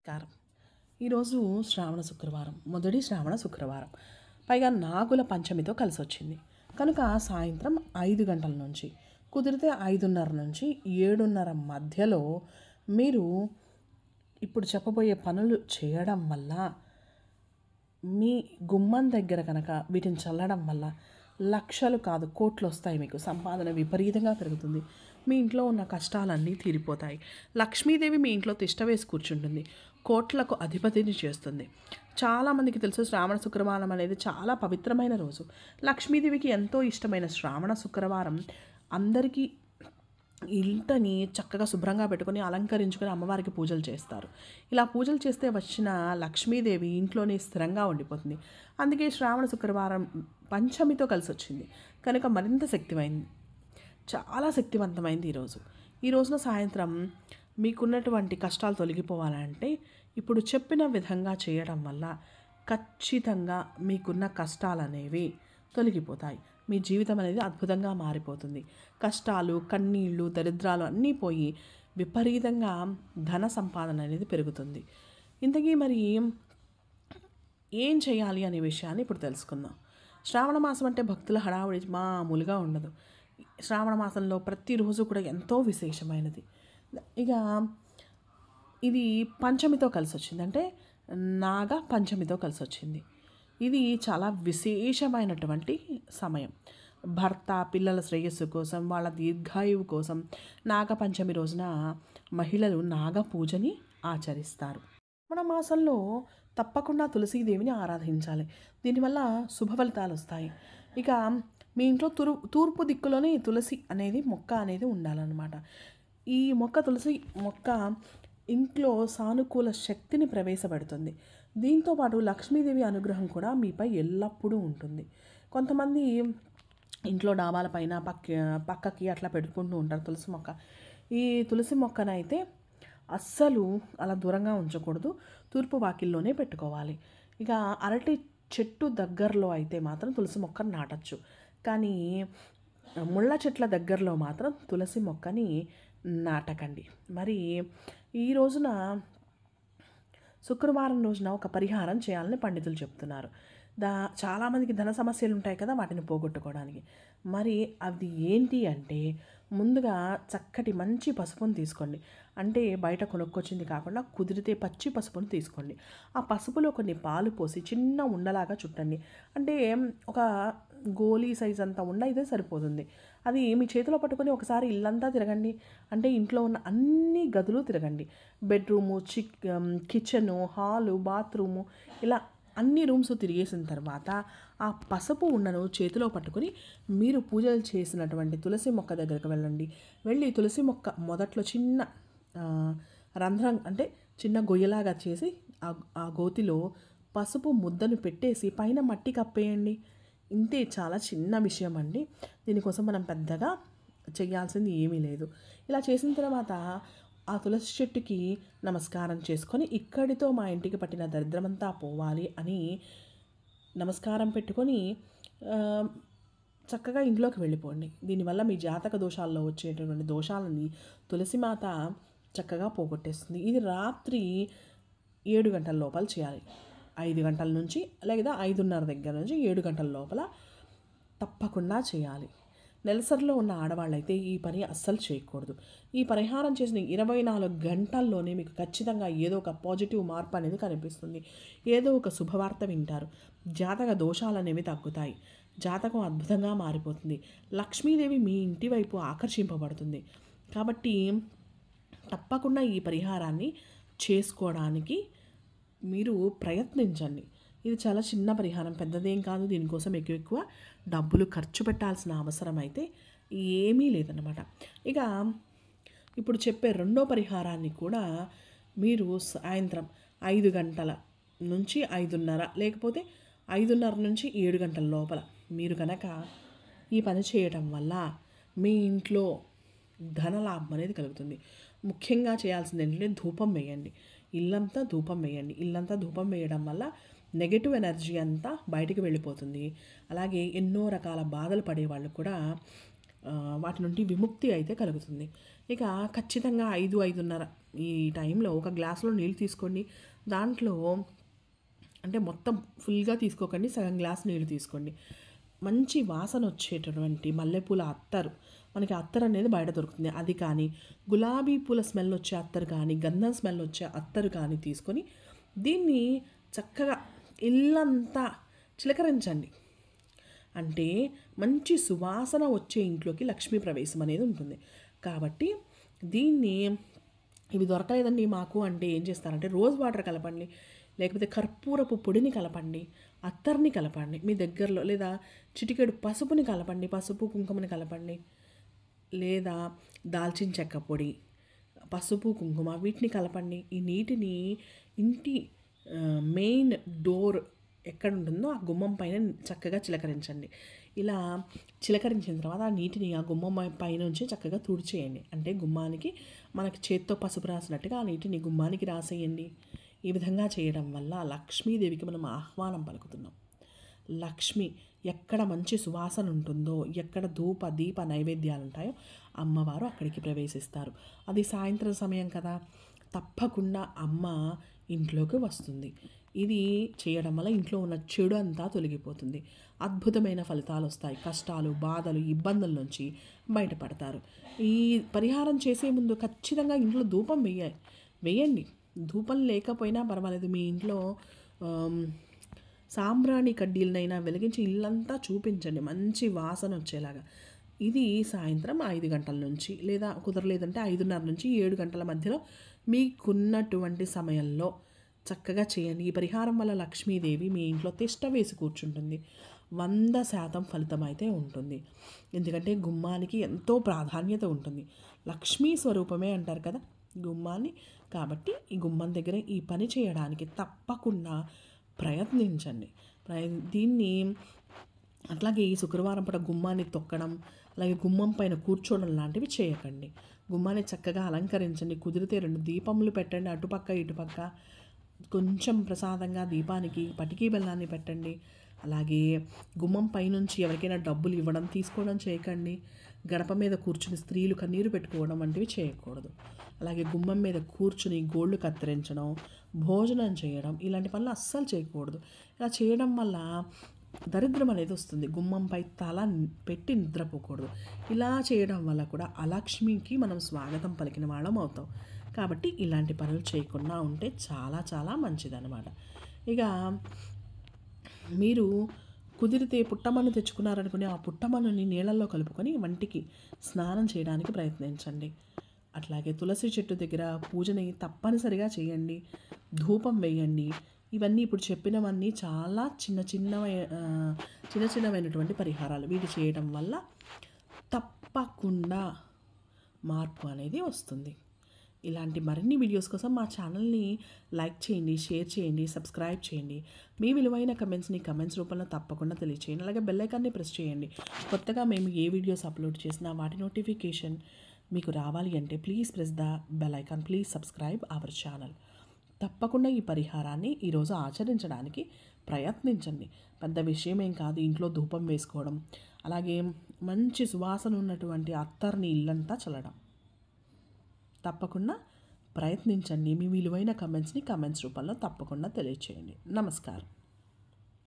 నమస్కారం. ఈరోజు శ్రావణ శుక్రవారం, మొదటి శ్రావణ శుక్రవారం. పైగా నాగుల పంచమితో కలిసొచ్చింది. కనుక సాయంత్రం 5 గంటల నుంచి, కుదిరితే 5:30 నుంచి 7:30 మధ్యలో మీరు ఇప్పుడు చెప్పబోయే పనులు చేయడం వల్ల, మీ గుమ్మం దగ్గర కనుక వీటిని చల్లడం వల్ల లక్షలు కాదు కోట్లు వస్తాయి. మీకు సంపాదన విపరీతంగా పెరుగుతుంది. మీ ఇంట్లో ఉన్న కష్టాలన్నీ తీరిపోతాయి. లక్ష్మీదేవి మీ ఇంట్లో తిష్ట వేసి కూర్చుంటుంది. కోట్లకు అధిపతిని చేస్తుంది. చాలామందికి తెలుసు శ్రావణ శుక్రవారం అనేది చాలా పవిత్రమైన రోజు. లక్ష్మీదేవికి ఎంతో ఇష్టమైన శ్రావణ శుక్రవారం అందరికీ ఇంటని చక్కగా శుభ్రంగా పెట్టుకొని అలంకరించుకొని అమ్మవారికి పూజలు చేస్తారు. ఇలా పూజలు చేస్తే వచ్చిన లక్ష్మీదేవి ఇంట్లోనే స్థిరంగా ఉండిపోతుంది. అందుకే శ్రావణ శుక్రవారం పంచమితో కలిసి వచ్చింది కనుక మరింత శక్తిమైంది, చాలా శక్తివంతమైంది ఈరోజు. ఈ రోజున సాయంత్రం మీకున్నటువంటి కష్టాలు తొలగిపోవాలంటే ఇప్పుడు చెప్పిన విధంగా చేయడం వల్ల ఖచ్చితంగా మీకున్న కష్టాలు అనేవి తొలగిపోతాయి. మీ జీవితం అనేది అద్భుతంగా మారిపోతుంది. కష్టాలు, కన్నీళ్ళు, దరిద్రాలు అన్నీ పోయి విపరీతంగా ధన సంపాదన అనేది పెరుగుతుంది. ఇంతకీ మరి ఏం చేయాలి అనే విషయాన్ని ఇప్పుడు తెలుసుకుందాం. శ్రావణ మాసం అంటే భక్తుల హడావుడి మామూలుగా ఉండదు. శ్రావణ మాసంలో ప్రతిరోజు కూడా ఎంతో విశేషమైనది. ఇక ఇది పంచమితో కలిసి వచ్చింది, అంటే నాగ పంచమితో కలిసి వచ్చింది. ఇది చాలా విశేషమైనటువంటి సమయం. భర్త పిల్లల శ్రేయస్సు కోసం, వాళ్ళ దీర్ఘాయువు కోసం నాగపంచమి రోజున మహిళలు నాగ పూజని ఆచరిస్తారు. మన మాసంలో తప్పకుండా తులసీదేవిని ఆరాధించాలి. దీనివల్ల శుభ ఫలితాలు వస్తాయి. ఇక మీ ఇంట్లో తూర్పు దిక్కులోనే తులసి అనేది మొక్క అనేది ఉండాలన్నమాట. ఈ తులసి మొక్క ఇంట్లో సానుకూల శక్తిని ప్రవేశపెడుతుంది. దీంతోపాటు లక్ష్మీదేవి అనుగ్రహం కూడా మీపై ఎల్లప్పుడూ ఉంటుంది. కొంతమంది ఇంట్లో డాబాల పైన పక్కకి అట్లా పెట్టుకుంటూ ఉంటారు తులసి మొక్క. ఈ తులసి మొక్కనైతే అస్సలు అలా దూరంగా ఉంచకూడదు, తూర్పు వాకిల్లోనే పెట్టుకోవాలి. ఇక అరటి చెట్టు దగ్గరలో అయితే మాత్రం తులసి మొక్కను నాటచ్చు, కానీ ముళ్ళ చెట్ల దగ్గరలో మాత్రం తులసి మొక్కని నాటకండి. మరి ఈ రోజున శుక్రవారం రోజున ఒక పరిహారం చేయాలని పండితులు చెప్తున్నారు. చాలామందికి ధన సమస్యలు ఉంటాయి కదా, వాటిని పోగొట్టుకోవడానికి. మరి అది ఏంటి అంటే, ముందుగా చక్కటి మంచి పసుపును తీసుకోండి. అంటే బయట కొనుక్కొచ్చింది కాకుండా కుదిరితే పచ్చి పసుపును తీసుకోండి. ఆ పసుపులో కొన్ని పాలు పోసి చిన్న ఉండలాగా చుట్టండి. అంటే ఒక గోలీ సైజ్ అంతా ఉండ అయితే సరిపోతుంది. అది మీ చేతిలో పట్టుకొని ఒకసారి ఇల్లంతా తిరగండి. అంటే ఇంట్లో ఉన్న అన్ని గదులు తిరగండి. బెడ్రూము, కిచెను, హాలు, బాత్రూము, ఇలా అన్ని రూమ్స్ తిరిగేసిన తర్వాత ఆ పసుపు ఉండను చేతిలో పట్టుకొని మీరు పూజలు చేసినటువంటి తులసి మొక్క దగ్గరకు వెళ్ళండి. వెళ్ళి తులసి మొక్క మొదట్లో చిన్న రంధ్రం, అంటే చిన్న గొయ్యలాగా చేసి ఆ గోతిలో పసుపు ముద్దను పెట్టేసి పైన మట్టి కప్పేయండి. ఇంతే, చాలా చిన్న విషయం అండి. దీనికోసం మనం పెద్దగా చేయాల్సింది ఏమీ లేదు. ఇలా చేసిన తర్వాత ఆ తులసి చెట్టుకి నమస్కారం చేసుకొని, ఇక్కడితో మా ఇంటికి పట్టిన దరిద్రమంతా పోవాలి అని నమస్కారం పెట్టుకొని చక్కగా ఇంట్లోకి వెళ్ళిపోండి. దీనివల్ల మీ జాతక దోషాల్లో వచ్చేటటువంటి దోషాలని తులసిమాత చక్కగా పోగొట్టేస్తుంది. ఇది రాత్రి 7 గంటల లోపల చేయాలి. 5 గంటల నుంచి లేదా 5:30 దగ్గర నుంచి 7 గంటల లోపల తప్పకుండా చేయాలి. నెలసరిలో ఉన్న ఆడవాళ్ళైతే ఈ పని అస్సలు చేయకూడదు. ఈ పరిహారం చేసిన 24 గంటల్లోనే మీకు ఖచ్చితంగా ఏదో ఒక పాజిటివ్ మార్పు అనేది కనిపిస్తుంది. ఏదో ఒక శుభవార్త వింటారు. జాతక దోషాలు అనేవి తగ్గుతాయి. జాతకం అద్భుతంగా మారిపోతుంది. లక్ష్మీదేవి మీ ఇంటి వైపు ఆకర్షింపబడుతుంది. కాబట్టి తప్పకుండా ఈ పరిహారాన్ని చేసుకోవడానికి మీరు ప్రయత్నించండి. ఇది చాలా చిన్న పరిహారం, పెద్దదేం కాదు. దీనికోసం ఎక్కువ డబ్బులు ఖర్చు పెట్టాల్సిన అవసరం అయితే ఏమీ లేదన్నమాట. ఇక ఇప్పుడు చెప్పే రెండో పరిహారాన్ని కూడా మీరు సాయంత్రం 5 గంటల నుంచి 5:30, లేకపోతే 5:30 నుంచి 7 గంటల లోపల మీరు కనుక ఈ పని చేయటం వల్ల మీ ఇంట్లో ధనలాభం అనేది కలుగుతుంది. ముఖ్యంగా చేయాల్సింది ఏంటంటే ధూపం వేయండి. ఇల్లంతా ధూపం వేయండి. ఇల్లంతా ధూపం వేయడం వల్ల నెగటివ్ ఎనర్జీ అంతా బయటికి వెళ్ళిపోతుంది. అలాగే ఎన్నో రకాల బాధలు పడేవాళ్ళు కూడా వాటి నుండి విముక్తి అయితే కలుగుతుంది. ఇక ఖచ్చితంగా 5:30 ఈ టైంలో ఒక గ్లాసులో నీళ్ళు తీసుకోండి. దాంట్లో అంటే మొత్తం ఫుల్గా తీసుకోకండి, సగం గ్లాస్ నీళ్ళు తీసుకోండి. మంచి వాసన వచ్చేటటువంటి మల్లెపూల అత్తరు, మనకి అత్తరు అనేది బయట దొరుకుతుంది, అది కానీ గులాబీ పూల స్మెల్ వచ్చే అత్తరు కానీ గంధం స్మెల్ వచ్చే అత్తరు కానీ తీసుకొని దీన్ని చక్కగా ఇల్లంతా చిలకరించండి. అంటే మంచి సువాసన వచ్చే ఇంట్లోకి లక్ష్మీ ప్రవేశం అనేది ఉంటుంది. కాబట్టి దీన్ని ఇవి దొరకలేదండి మాకు అంటే ఏం చేస్తారంటే రోజ్ వాటర్ కలపండి, లేకపోతే కర్పూరపు పొడిని కలపండి, అత్తర్ని కలపండి మీ దగ్గరలో, లేదా చిటికెడు పసుపుని కలపండి, పసుపు కుంకుమని కలపండి, లేదా దాల్చిన చెక్క పొడి, పసుపు కుంకుమ వీటిని కలపండి. ఈ నీటిని ఇంటి మెయిన్ డోర్ ఎక్కడ ఉంటుందో ఆ గుమ్మం పైన చక్కగా చిలకరించండి. ఇలా చిలకరించిన తర్వాత ఆ నీటిని ఆ గుమ్మం పైన నుంచి చక్కగా తుడిచేయండి. అంటే గుమ్మానికి మనకి చేత్తో పసుపు రాసినట్టుగా ఆ నీటిని గుమ్మానికి రాసేయండి. ఈ విధంగా చేయడం వల్ల లక్ష్మీదేవికి మనం ఆహ్వానం పలుకుతున్నాం. లక్ష్మి ఎక్కడ మంచి సువాసన ఉంటుందో, ఎక్కడ ధూప దీప నైవేద్యాలు ఉంటాయో అమ్మవారు అక్కడికి ప్రవేశిస్తారు. అది సాయంత్రం సమయం కదా, తప్పకుండా అమ్మ ఇంట్లోకి వస్తుంది. ఇది చేయడం వల్ల ఇంట్లో ఉన్న చెడు అంతా తొలగిపోతుంది, అద్భుతమైన ఫలితాలు వస్తాయి, కష్టాలు బాధలు ఇబ్బందుల నుంచి బయటపడతారు. ఈ పరిహారం చేసే ముందు ఖచ్చితంగా ఇంట్లో ధూపం వేయండి. ధూపం లేకపోయినా పర్వాలేదు, మీ ఇంట్లో సాంబ్రాణి కడ్డీలనైనా వెలిగించి ఇల్లంతా చూపించండి మంచి వాసన వచ్చేలాగా. ఇది సాయంత్రం 5 గంటల నుంచి, లేదా కుదరలేదంటే 5:30 నుంచి 7 గంటల మధ్యలో మీకున్నటువంటి సమయంలో చక్కగా చేయండి. ఈ పరిహారం వల్ల లక్ష్మీదేవి మీ ఇంట్లో తిష్ట వేసి కూర్చుంటుంది. 100% ఫలితం అయితే ఉంటుంది. ఎందుకంటే గుమ్మానికి ఎంతో ప్రాధాన్యత ఉంటుంది. లక్ష్మీ స్వరూపమే అంటారు కదా గుమ్మాన్ని. కాబట్టి ఈ గుమ్మం దగ్గర ఈ పని చేయడానికి తప్పకుండా ప్రయత్నించండి. దీన్ని అట్లాగే ఈ శుక్రవారం పూట గుమ్మాన్ని తొక్కడం, అలాగే గుమ్మం పైన కూర్చోవడం లాంటివి చేయకండి. గుమ్మాన్ని చక్కగా అలంకరించండి. కుదిరితే 2 దీపములు పెట్టండి, అటుపక్క ఇటుపక్క. కొంచెం ప్రసాదంగా దీపానికి పటికీ బెల్లాన్ని పెట్టండి. అలాగే గుమ్మం పైనుంచి ఎవరికైనా డబ్బులు ఇవ్వడం తీసుకోవడం చేయకండి. గడప మీద కూర్చుని స్త్రీలు కన్నీరు పెట్టుకోవడం వంటివి చేయకూడదు. అలాగే గుమ్మం మీద కూర్చుని గోళ్ళు కత్తిరించడం, భోజనం చేయడం ఇలాంటి పనులు అస్సలు చేయకూడదు. ఇలా చేయడం వల్ల దరిద్రం అనేది వస్తుంది. గుమ్మంపై తల పెట్టి నిద్రపోకూడదు. ఇలా చేయడం వల్ల కూడా అలక్ష్మికి మనం స్వాగతం పలికిన వాళ్ళం అవుతాం. కాబట్టి ఇలాంటి పనులు చేయకుండా ఉంటే చాలా చాలా మంచిదన్నమాట. ఇక మీరు కుదిరితే పుట్టమన్ను తెచ్చుకున్నారనుకుని ఆ పుట్టమన్నుని నీళ్ళల్లో కలుపుకొని వంటికి స్నానం చేయడానికి ప్రయత్నించండి. అట్లాగే తులసి చెట్టు దగ్గర పూజని తప్పనిసరిగా చేయండి, ధూపం వేయండి. ఇవన్నీ ఇప్పుడు చెప్పినవన్నీ చాలా చిన్నమైనటువంటి పరిహారాలు. వీటి చేయడం వల్ల తప్పకుండా మార్పు అనేది వస్తుంది. ఇలాంటి మరిన్ని వీడియోస్ కోసం మా ఛానల్ని లైక్ చేయండి, షేర్ చేయండి, సబ్స్క్రైబ్ చేయండి. మీ విలువైన కమెంట్స్ని కమెంట్స్ రూపంలో తప్పకుండా తెలియచేయండి. అలాగే బెల్ ఐకాన్ని ప్రెస్ చేయండి. కొత్తగా మేము ఏ వీడియోస్ అప్లోడ్ చేసినా వాటి నోటిఫికేషన్ మీకు రావాలి అంటే please press the bell icon, please subscribe our channel. తప్పకుండా ఈ పరిహారాన్ని ఈరోజు ఆచరించడానికి ప్రయత్నించండి. పెద్ద విషయం ఏం కాదు. ఇంట్లో ధూపం వేసుకోవడం, అలాగే మంచి సువాసన ఉన్నటువంటి అత్తర్ని ఇల్లంతా చల్లడం. తప్పకుండా ప్రయత్నించండి. మీ విలువైన కమెంట్స్ని కమెంట్స్ రూపంలో తప్పకుండా తెలియచేయండి. నమస్కారం.